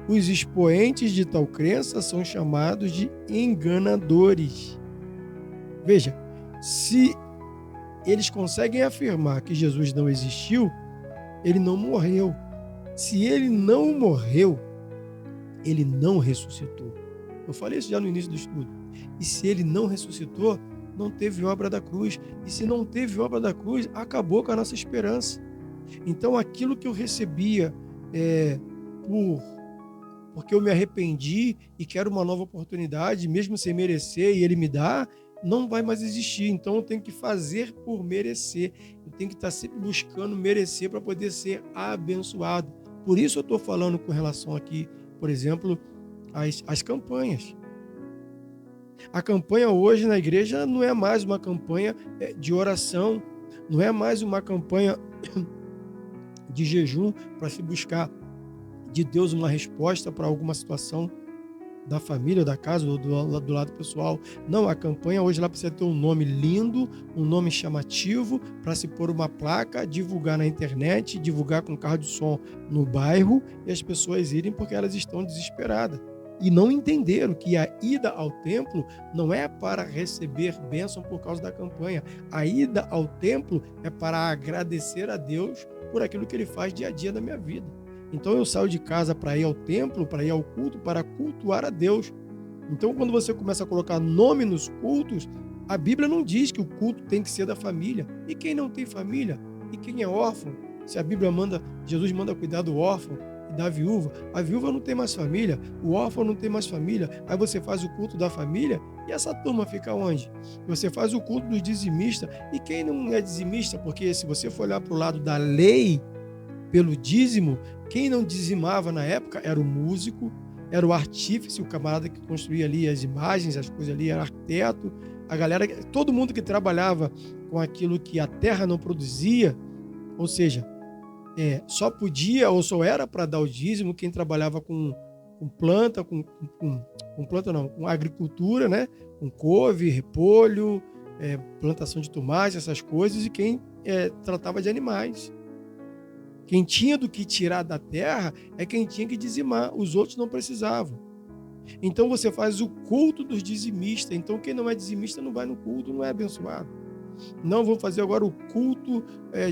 Os expoentes de tal crença são chamados de enganadores. Veja, se eles conseguem afirmar que Jesus não existiu, ele não morreu. Se ele não morreu, ele não ressuscitou. Eu falei isso já no início do estudo. E se ele não ressuscitou, não teve obra da cruz. E se não teve obra da cruz, acabou com a nossa esperança. Então, aquilo que eu recebia porque eu me arrependi e quero uma nova oportunidade, mesmo sem merecer, e ele me dá, não vai mais existir. Então, eu tenho que fazer por merecer. Eu tenho que estar sempre buscando merecer para poder ser abençoado. Por isso eu estou falando com relação aqui, por exemplo, às campanhas. A campanha hoje na igreja não é mais uma campanha de oração, não é mais uma campanha de jejum para se buscar de Deus uma resposta para alguma situação da família, da casa, ou do lado pessoal. Não, a campanha hoje ela precisa ter um nome lindo, um nome chamativo, para se pôr uma placa, divulgar na internet, divulgar com carro de som no bairro, e as pessoas irem porque elas estão desesperadas. E não entenderam que a ida ao templo não é para receber bênção por causa da campanha. A ida ao templo é para agradecer a Deus por aquilo que Ele faz dia a dia na minha vida. Então eu saio de casa para ir ao templo, para ir ao culto, para cultuar a Deus. Então quando você começa a colocar nome nos cultos, a Bíblia não diz que o culto tem que ser da família. E quem não tem família? E quem é órfão? Se a Bíblia Jesus manda cuidar do órfão e da viúva, a viúva não tem mais família, o órfão não tem mais família, aí você faz o culto da família e essa turma fica onde? Você faz o culto dos dizimistas, e quem não é dizimista? Porque se você for olhar para o lado da lei, pelo dízimo, quem não dizimava na época era o músico, era o artífice, o camarada que construía ali as imagens, as coisas ali, era arquiteto, a galera, todo mundo que trabalhava com aquilo que a terra não produzia, ou seja, só podia ou só era para dar o dízimo quem trabalhava com planta, com agricultura, né? Com couve, repolho, plantação de tomate, essas coisas, e quem tratava de animais. Quem tinha do que tirar da terra é quem tinha que dizimar, os outros não precisavam. Então você faz o culto dos dizimistas, então quem não é dizimista não vai no culto, não é abençoado. Não, vou fazer agora o culto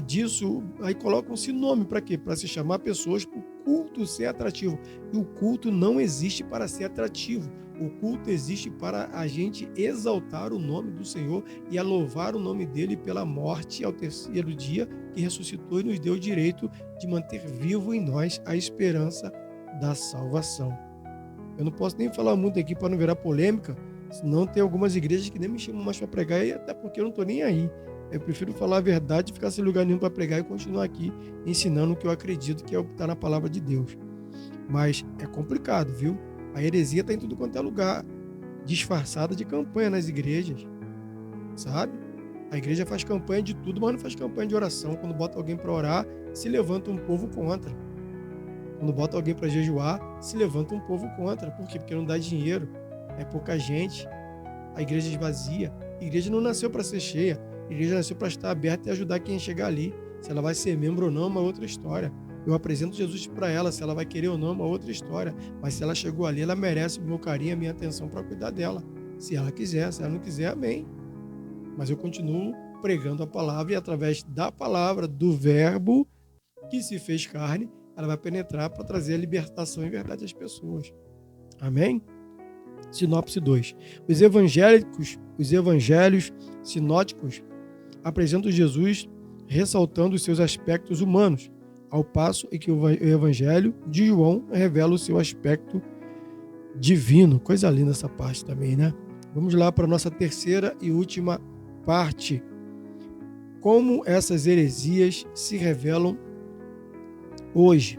disso, aí colocam-se nome para quê? Para se chamar pessoas para o culto ser atrativo. E o culto não existe para ser atrativo. O culto existe para a gente exaltar o nome do Senhor e a louvar o nome dele pela morte ao terceiro dia que ressuscitou e nos deu o direito de manter vivo em nós a esperança da salvação. Eu não posso nem falar muito aqui para não virar polêmica, senão tem algumas igrejas que nem me chamam mais para pregar, e até porque eu não estou nem aí. Eu prefiro falar a verdade, ficar sem lugar nenhum para pregar e continuar aqui ensinando o que eu acredito que é o que está na palavra de Deus. Mas é complicado, viu? A heresia está em tudo quanto é lugar, disfarçada de campanha nas igrejas, sabe? A igreja faz campanha de tudo, mas não faz campanha de oração. Quando bota alguém para orar, se levanta um povo contra. Quando bota alguém para jejuar, se levanta um povo contra. Por quê? Porque não dá dinheiro, é pouca gente, a igreja esvazia. A igreja não nasceu para ser cheia, a igreja nasceu para estar aberta e ajudar quem chegar ali. Se ela vai ser membro ou não, é uma outra história. Eu apresento Jesus para ela, se ela vai querer ou não, é uma outra história. Mas se ela chegou ali, ela merece o meu carinho, a minha atenção para cuidar dela. Se ela quiser, se ela não quiser, amém. Mas eu continuo pregando a palavra e através da palavra, do verbo que se fez carne, ela vai penetrar para trazer a libertação e verdade às pessoas. Amém? Sinopse 2. Os evangelhos sinóticos apresentam Jesus ressaltando os seus aspectos humanos, ao passo em que o evangelho de João revela o seu aspecto divino. Coisa linda essa parte também, né? Vamos lá para a nossa terceira e última parte. Como essas heresias se revelam hoje.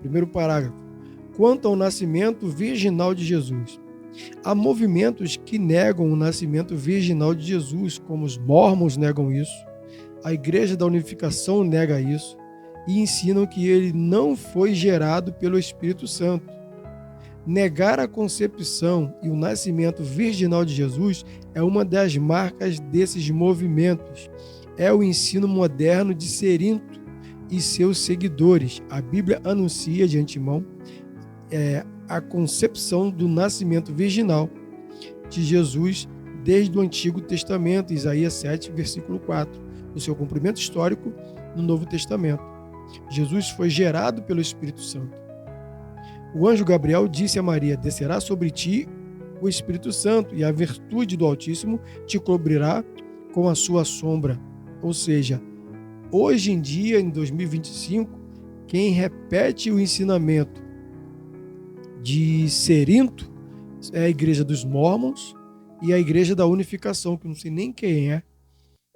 Primeiro parágrafo. Quanto ao nascimento virginal de Jesus. Há movimentos que negam o nascimento virginal de Jesus, como os mormons negam isso, a Igreja da Unificação nega isso e ensinam que ele não foi gerado pelo Espírito Santo. Negar a concepção e o nascimento virginal de Jesus é uma das marcas desses movimentos. É o ensino moderno de Cerinto e seus seguidores. A Bíblia anuncia de antemão a concepção do nascimento virginal de Jesus desde o Antigo Testamento, Isaías 7, versículo 4, o seu cumprimento histórico no Novo Testamento. Jesus foi gerado pelo Espírito Santo. O anjo Gabriel disse a Maria: descerá sobre ti o Espírito Santo e a virtude do Altíssimo te cobrirá com a sua sombra. Ou seja, hoje em dia, em 2025, quem repete o ensinamento de Cerinto é a Igreja dos Mormons e a Igreja da Unificação, que eu não sei nem quem é,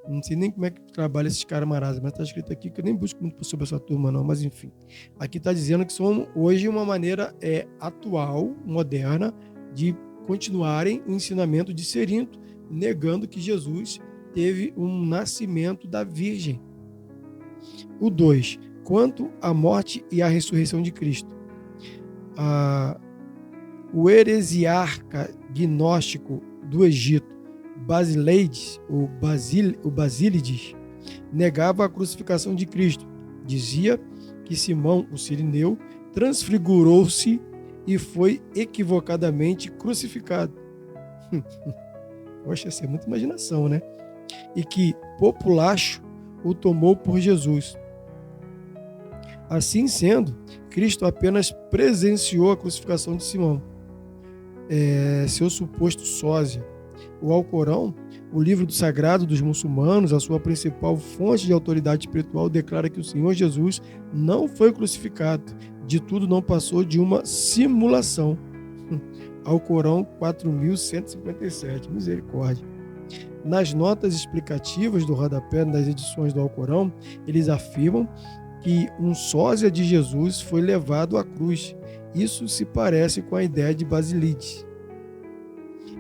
não sei nem como é que trabalha esses camaradas, mas está escrito aqui que eu nem busco muito sobre essa turma não, mas enfim. Aqui está dizendo que são hoje uma maneira atual, moderna, de continuarem o ensinamento de Cerinto, negando que Jesus teve um nascimento da Virgem. O 2. Quanto à morte e à ressurreição de Cristo. O heresiarca gnóstico do Egito, Basileides, o Basílides, negava a crucificação de Cristo. Dizia que Simão, o Cirineu, transfigurou-se e foi equivocadamente crucificado. Poxa, isso é muita imaginação, né? E que Populacho o tomou por Jesus. Assim sendo, Cristo apenas presenciou a crucificação de Simão, seu suposto sósia. O Alcorão, o livro do sagrado dos muçulmanos, a sua principal fonte de autoridade espiritual, declara que o Senhor Jesus não foi crucificado, de tudo não passou de uma simulação. Alcorão 4.157, misericórdia. Nas notas explicativas do rodapé das edições do Alcorão, eles afirmam que um sósia de Jesus foi levado à cruz. Isso se parece com a ideia de Basílides.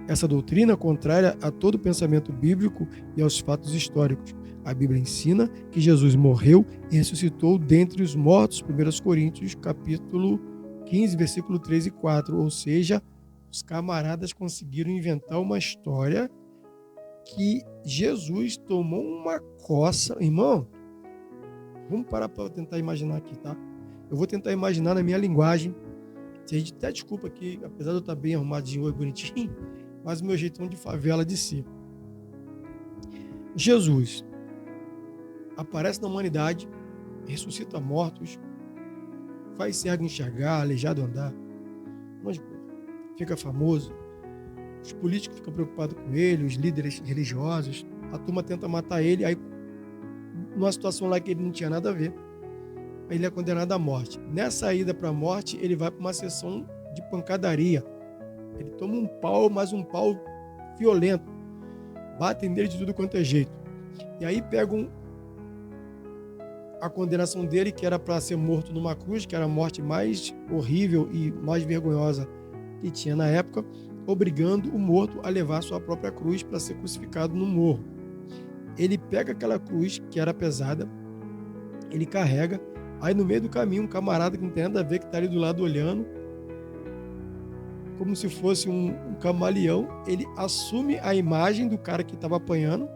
Essa doutrina é contrária a todo pensamento bíblico e aos fatos históricos. A Bíblia ensina que Jesus morreu e ressuscitou dentre os mortos, 1 Coríntios, capítulo 15, versículo 3 e 4. Ou seja, os camaradas conseguiram inventar uma história que Jesus tomou uma coça. Irmão, vamos parar para tentar imaginar aqui, tá? Eu vou tentar imaginar na minha linguagem. Vocês até desculpa aqui, apesar de eu estar bem arrumadinho e bonitinho, mas o meu jeitão de favela de si. Jesus aparece na humanidade, ressuscita mortos, faz cego enxergar, aleijado andar, um monte de coisa. Fica famoso, os políticos ficam preocupados com ele, os líderes religiosos, a turma tenta matar ele, aí numa situação lá que ele não tinha nada a ver, ele é condenado à morte. Nessa ida para a morte, ele vai para uma sessão de pancadaria. Ele toma um pau, mas um pau violento. Batem nele de tudo quanto é jeito. E aí pegam a condenação dele, que era para ser morto numa cruz, que era a morte mais horrível e mais vergonhosa que tinha na época, obrigando o morto a levar sua própria cruz para ser crucificado no morro. Ele pega aquela cruz, que era pesada, ele carrega, aí no meio do caminho, um camarada que não tem nada a ver, que está ali do lado olhando, como se fosse um camaleão, ele assume a imagem do cara que estava apanhando,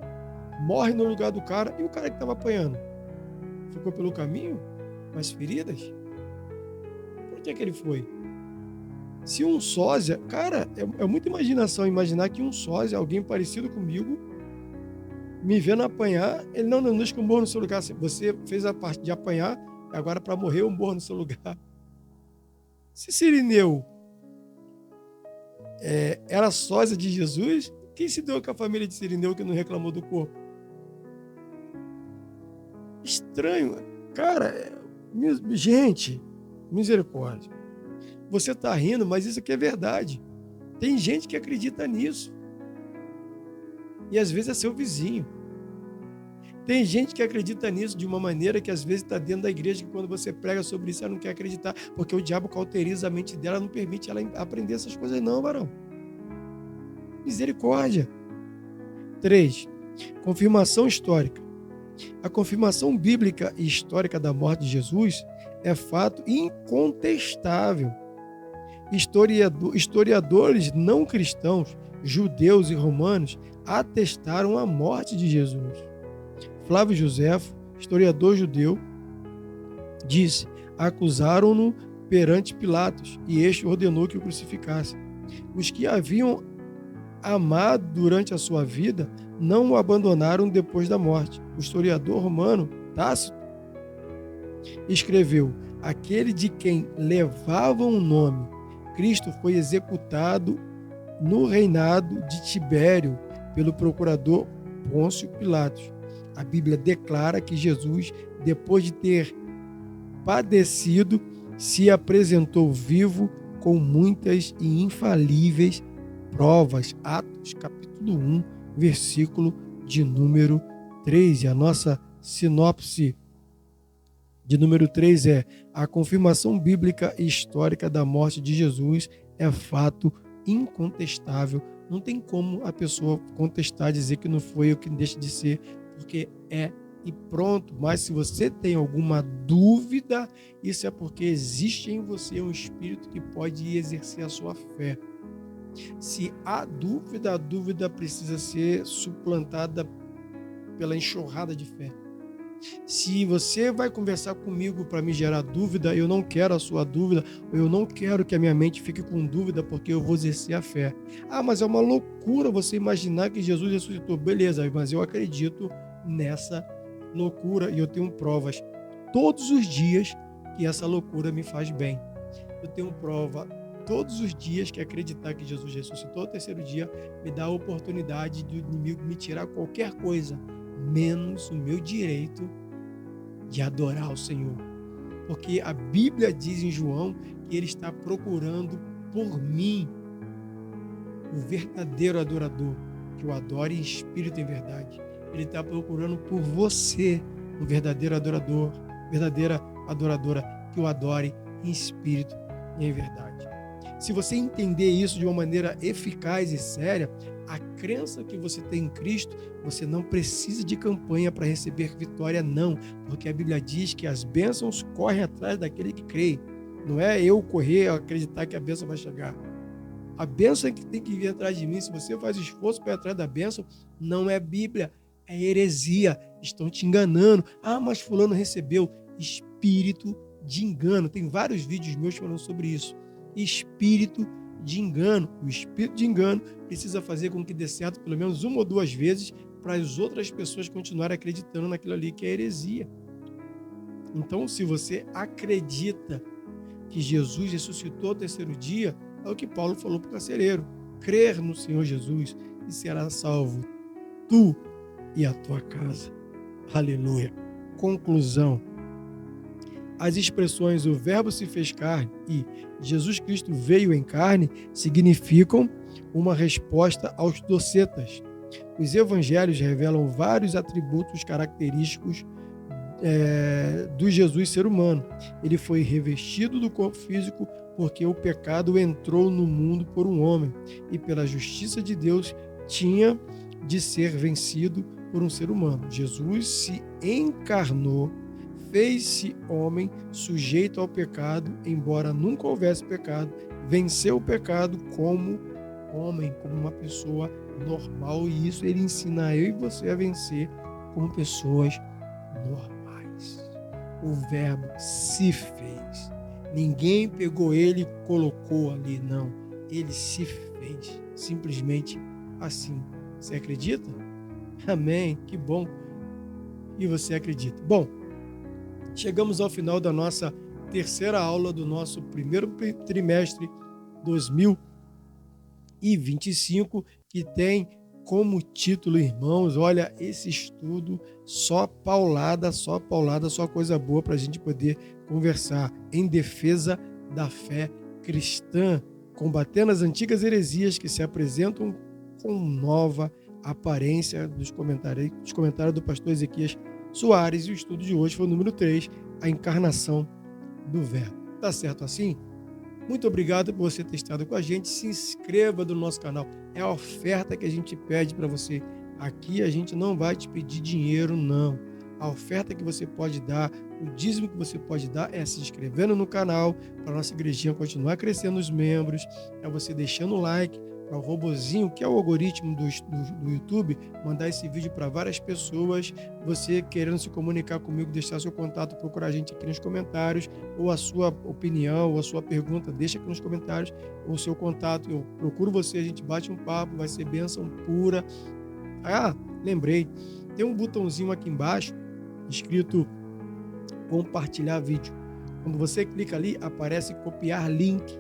morre no lugar do cara, e o cara que estava apanhando ficou pelo caminho, com as feridas? Por que ele foi? Se um sósia, cara, é muita imaginação imaginar que um sósia, alguém parecido comigo, me vendo apanhar, ele não deixa que eu morro no seu lugar. Você fez a parte de apanhar, agora para morrer eu morro no seu lugar. Se Cirineu era sósia de Jesus, quem se deu com a família de Cirineu que não reclamou do corpo? Estranho, cara, gente, misericórdia. Você está rindo, mas isso aqui é verdade. Tem gente que acredita nisso. E às vezes é seu vizinho. Tem gente que acredita nisso de uma maneira que às vezes está dentro da igreja, que quando você prega sobre isso, ela não quer acreditar, porque o diabo cauteriza a mente dela, não permite ela aprender essas coisas não, varão. Misericórdia. 3. Confirmação histórica. A confirmação bíblica e histórica da morte de Jesus é fato incontestável. Historiadores não cristãos, judeus e romanos, atestaram a morte de Jesus. Flávio Joséfo, historiador judeu, disse: acusaram-no perante Pilatos, e este ordenou que o crucificasse. Os que haviam amado durante a sua vida não o abandonaram depois da morte. O historiador romano Tácito escreveu: aquele de quem levavam o nome, Cristo foi executado no reinado de Tibério pelo procurador Pôncio Pilatos. A Bíblia declara que Jesus, depois de ter padecido, se apresentou vivo com muitas e infalíveis provas. Atos capítulo 1, versículo de número 3. E a nossa sinopse de número 3 é: a confirmação bíblica e histórica da morte de Jesus é fato incontestável. Não tem como a pessoa contestar, dizer que não foi ou que deixa de ser, porque é e pronto. Mas se você tem alguma dúvida, isso é porque existe em você um espírito que pode exercer a sua fé. Se há dúvida, a dúvida precisa ser suplantada pela enxurrada de fé. Se você vai conversar comigo para me gerar dúvida, eu não quero a sua dúvida, ou eu não quero que a minha mente fique com dúvida, porque eu vou exercer a fé. Ah, mas é uma loucura você imaginar que Jesus ressuscitou. Beleza, mas eu acredito nessa loucura e eu tenho provas todos os dias que essa loucura me faz bem. Eu tenho prova todos os dias que acreditar que Jesus ressuscitou ao terceiro dia me dá a oportunidade do inimigo me tirar qualquer coisa, menos o meu direito de adorar o Senhor. Porque a Bíblia diz em João que ele está procurando por mim, o verdadeiro adorador, que o adore em espírito e em verdade. Ele está procurando por você, um verdadeiro adorador, verdadeira adoradora, que o adore em espírito e em verdade. Se você entender isso de uma maneira eficaz e séria, a crença que você tem em Cristo, você não precisa de campanha para receber vitória, não, porque a Bíblia diz que as bênçãos correm atrás daquele que crê. Não é eu correr, acreditar que a bênção vai chegar. A bênção é que tem que vir atrás de mim. Se você faz esforço para ir atrás da bênção, não é Bíblia, é heresia. Estão te enganando. Ah, mas fulano recebeu. Espírito de engano. Tem vários vídeos meus falando sobre isso. Espírito de engano. O espírito de engano precisa fazer com que dê certo pelo menos uma ou duas vezes para as outras pessoas continuarem acreditando naquilo ali que é heresia. Então, se você acredita que Jesus ressuscitou ao terceiro dia, é o que Paulo falou para o carcereiro: crer no Senhor Jesus e será salvo tu e a tua casa. Aleluia. Conclusão. As expressões o verbo se fez carne e Jesus Cristo veio em carne significam uma resposta aos docetas. Os evangelhos revelam vários atributos característicos do Jesus ser humano. Ele foi revestido do corpo físico porque o pecado entrou no mundo por um homem e pela justiça de Deus tinha de ser vencido por um ser humano. Jesus se encarnou, fez-se homem, sujeito ao pecado, embora nunca houvesse pecado, venceu o pecado como homem, como uma pessoa normal, e isso ele ensina eu e você a vencer como pessoas normais. O verbo se fez. Ninguém pegou ele e colocou ali, não. Ele se fez, simplesmente assim. Você acredita? Amém, que bom. E você acredita? Bom, chegamos ao final da nossa terceira aula do nosso primeiro trimestre 2025, que tem como título, irmãos, olha, esse estudo só paulada, só coisa boa para a gente poder conversar, em defesa da fé cristã, combatendo as antigas heresias que se apresentam com nova aparência, dos comentários do pastor Ezequias Soares. E o estudo de hoje foi o número 3, a encarnação do Verbo. Tá certo assim? Muito obrigado por você ter estado com a gente. Se inscreva no nosso canal. É a oferta que a gente pede para você. Aqui a gente não vai te pedir dinheiro, não. A oferta que você pode dar, o dízimo que você pode dar é se inscrevendo no canal, para a nossa igrejinha continuar crescendo os membros, é você deixando o like, para o robozinho, que é o algoritmo do YouTube, mandar esse vídeo para várias pessoas. Você querendo se comunicar comigo, deixar seu contato, procurar a gente aqui nos comentários, ou a sua opinião, ou a sua pergunta, deixa aqui nos comentários, ou o seu contato, eu procuro você, a gente bate um papo, vai ser bênção pura. Ah, lembrei, tem um botãozinho aqui embaixo, escrito compartilhar vídeo. Quando você clica ali, aparece copiar link.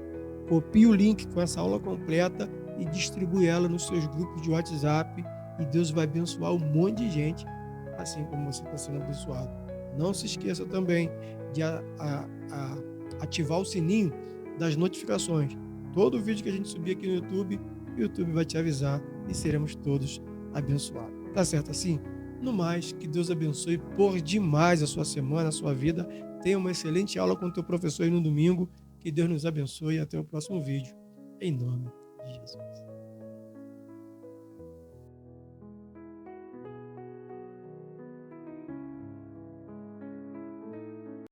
Copie o link com essa aula completa e distribui ela nos seus grupos de WhatsApp, e Deus vai abençoar um monte de gente, assim como você está sendo abençoado. Não se esqueça também de ativar o sininho das notificações. Todo vídeo que a gente subir aqui no YouTube, o YouTube vai te avisar e seremos todos abençoados. Tá certo assim? No mais, que Deus abençoe por demais a sua semana, a sua vida. Tenha uma excelente aula com o teu professor aí no domingo. Que Deus nos abençoe e até o próximo vídeo. Em nome de Jesus.